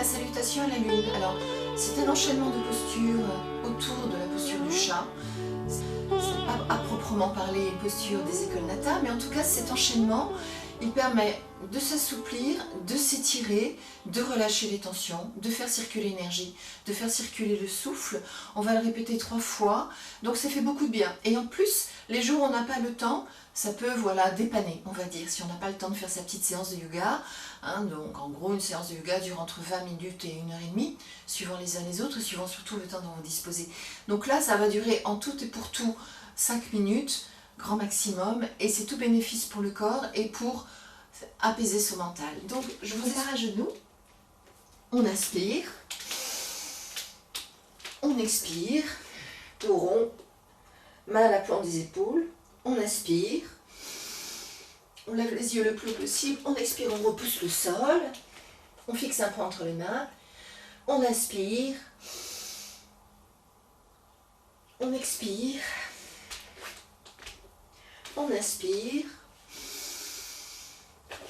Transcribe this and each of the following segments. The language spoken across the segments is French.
la salutation à la lune. Alors, c'est un enchaînement de postures autour de la posture du chat. C'est pas à proprement parler une posture des écoles Nata, mais en tout cas cet enchaînement, il permet de s'assouplir, de s'étirer, de relâcher les tensions, de faire circuler l'énergie, de faire circuler le souffle. On va le répéter 3 fois, donc ça fait beaucoup de bien. Et en plus, les jours où on n'a pas le temps, ça peut voilà, dépanner, on va dire, si on n'a pas le temps de faire sa petite séance de yoga. Donc en gros, une séance de yoga dure entre 20 minutes et 1h30, suivant les uns les autres, et suivant surtout le temps dont vous disposez. Donc là, ça va durer en tout et pour tout 5 minutes, grand maximum, et c'est tout bénéfice pour le corps et pour apaiser son mental. Donc je vous prépare à genoux, on inspire, on expire, dos rond, main à la plante des épaules, on inspire, on lève les yeux le plus possible, on expire, on repousse le sol, on fixe un point entre les mains, on inspire, on expire, on inspire,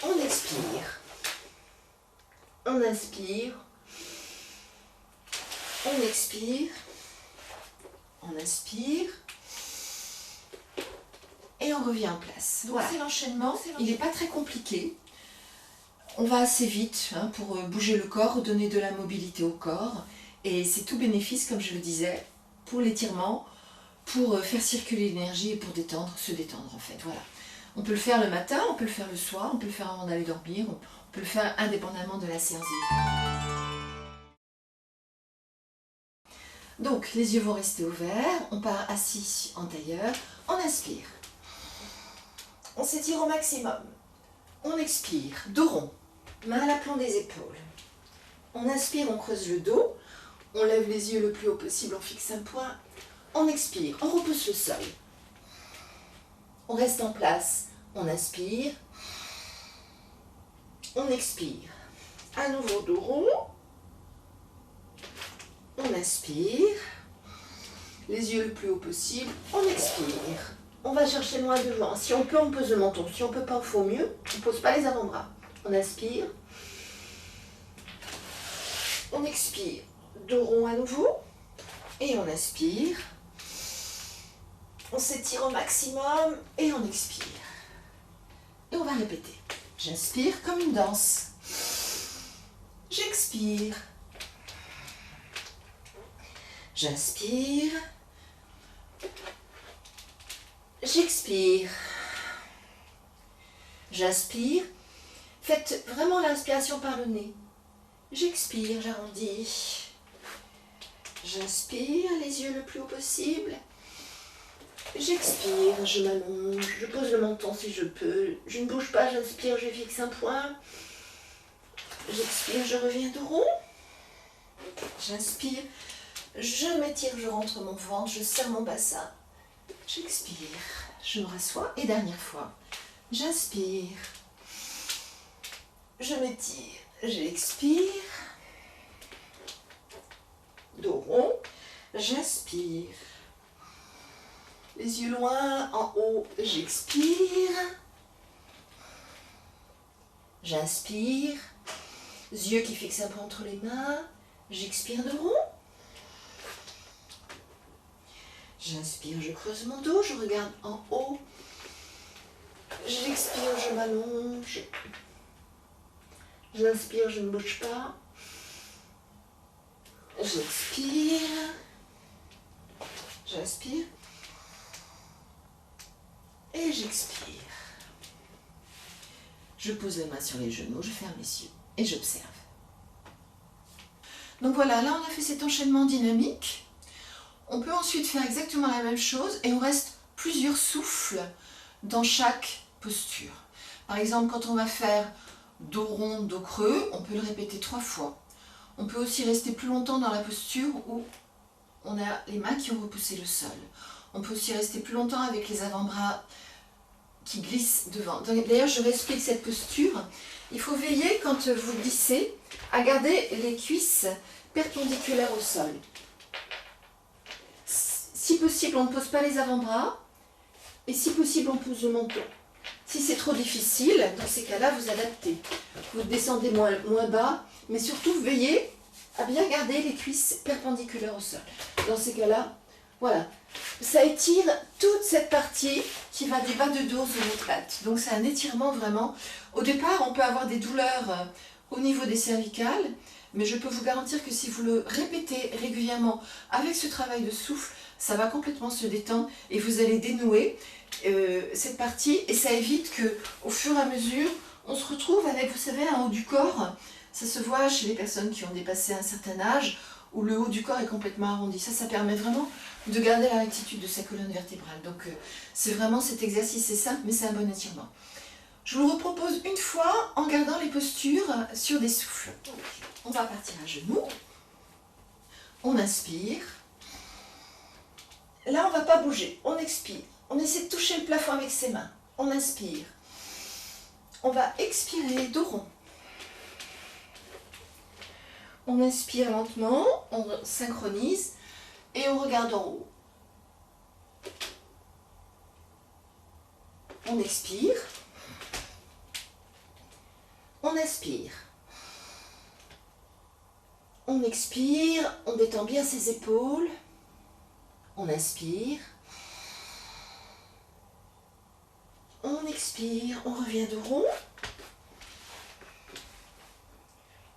on expire, on inspire, on expire, on inspire, et on revient en place. Voilà. C'est l'enchaînement, il n'est pas très compliqué. On va assez vite pour bouger le corps, donner de la mobilité au corps, et c'est tout bénéfice, comme je le disais, pour l'étirement, pour faire circuler l'énergie et pour détendre, se détendre en fait. Voilà. On peut le faire le matin, on peut le faire le soir, on peut le faire avant d'aller dormir, on peut le faire indépendamment de la séance. Donc les yeux vont rester ouverts, on part assis en tailleur, on inspire. On s'étire au maximum. On expire, dos rond, main à la plante des épaules. On inspire, on creuse le dos, on lève les yeux le plus haut possible, on fixe un point. On expire, on repousse le sol. On reste en place, on inspire, on expire. À nouveau dos rond, on inspire, les yeux le plus haut possible, on expire. On va chercher loin devant. Si on peut, on pose le menton. Si on ne peut pas, il faut mieux. On ne pose pas les avant-bras. On inspire. On expire. Dos rond à nouveau. Et on inspire. On s'étire au maximum et on expire. Et on va répéter. J'inspire comme une danse. J'expire. J'inspire. J'expire. J'inspire. Faites vraiment l'inspiration par le nez. J'expire, j'arrondis. J'inspire, les yeux le plus haut possible. J'expire, je m'allonge. Je pose le menton si je peux. Je ne bouge pas, j'inspire, je fixe un point. J'expire, je reviens dos rond. J'inspire. Je m'étire, je rentre mon ventre, je serre mon bassin. J'expire, je me rassois et dernière fois, j'inspire, je m'étire, j'expire, dos rond, j'inspire, les yeux loin, en haut, j'expire, j'inspire, yeux qui fixent un peu entre les mains, j'expire dos rond. J'inspire, je creuse mon dos, je regarde en haut. J'expire, je m'allonge. J'inspire, je ne bouge pas. J'expire. J'inspire. Et j'expire. Je pose les mains sur les genoux, je ferme les yeux et j'observe. Donc voilà, là on a fait cet enchaînement dynamique. On peut ensuite faire exactement la même chose et on reste plusieurs souffles dans chaque posture. Par exemple, quand on va faire dos rond, dos creux, on peut le répéter 3 fois. On peut aussi rester plus longtemps dans la posture où on a les mains qui ont repoussé le sol. On peut aussi rester plus longtemps avec les avant-bras qui glissent devant. D'ailleurs, je réexplique cette posture. Il faut veiller, quand vous glissez, à garder les cuisses perpendiculaires au sol. Si possible, on ne pose pas les avant-bras et si possible, on pose le menton. Si c'est trop difficile, dans ces cas-là, vous adaptez. Vous descendez moins bas, mais surtout veillez à bien garder les cuisses perpendiculaires au sol. Dans ces cas-là, voilà. Ça étire toute cette partie qui va du bas de dos aux omoplates. Donc c'est un étirement vraiment. Au départ, on peut avoir des douleurs au niveau des cervicales, mais je peux vous garantir que si vous le répétez régulièrement avec ce travail de souffle, ça va complètement se détendre et vous allez dénouer cette partie, et ça évite que, au fur et à mesure, on se retrouve avec, vous savez, un haut du corps. Ça se voit chez les personnes qui ont dépassé un certain âge, où le haut du corps est complètement arrondi. Ça permet vraiment de garder la rectitude de sa colonne vertébrale. Donc c'est vraiment cet exercice, c'est simple, mais c'est un bon étirement. Je vous le repropose une fois en gardant les postures sur des souffles. On va partir à genoux. On inspire. Là, on ne va pas bouger. On expire. On essaie de toucher le plafond avec ses mains. On inspire. On va expirer dos rond. On inspire lentement, on synchronise et on regarde en haut. On expire. On inspire. On expire, on détend bien ses épaules. On inspire. On expire, on revient dos rond.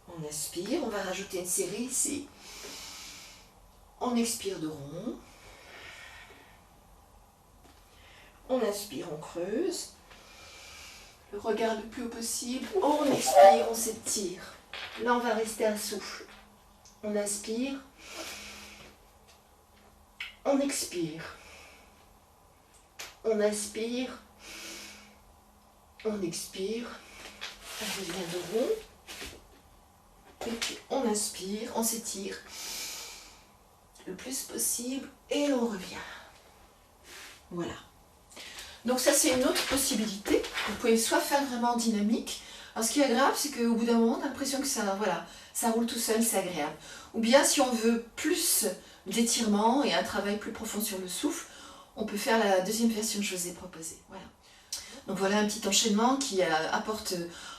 On inspire, on va rajouter une série ici. On expire dos rond. On inspire, on creuse. Le regard le plus haut possible. On expire, on s'étire. Là, on va rester un souffle. On inspire. On expire. On inspire. On expire. On revient dos rond. Et puis on inspire, on s'étire le plus possible et on revient. Voilà. Donc ça c'est une autre possibilité. Vous pouvez soit faire vraiment en dynamique. Alors ce qui est agréable, c'est qu'au bout d'un moment, on a l'impression que ça, voilà, ça roule tout seul, c'est agréable. Ou bien si on veut plus d'étirement et un travail plus profond sur le souffle, on peut faire la deuxième version que je vous ai proposée. Voilà. Donc voilà un petit enchaînement qui apporte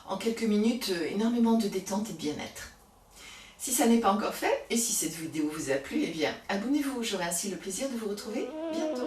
en quelques minutes énormément de détente et de bien-être. Si ça n'est pas encore fait, et si cette vidéo vous a plu, eh bien abonnez-vous, j'aurai ainsi le plaisir de vous retrouver bientôt.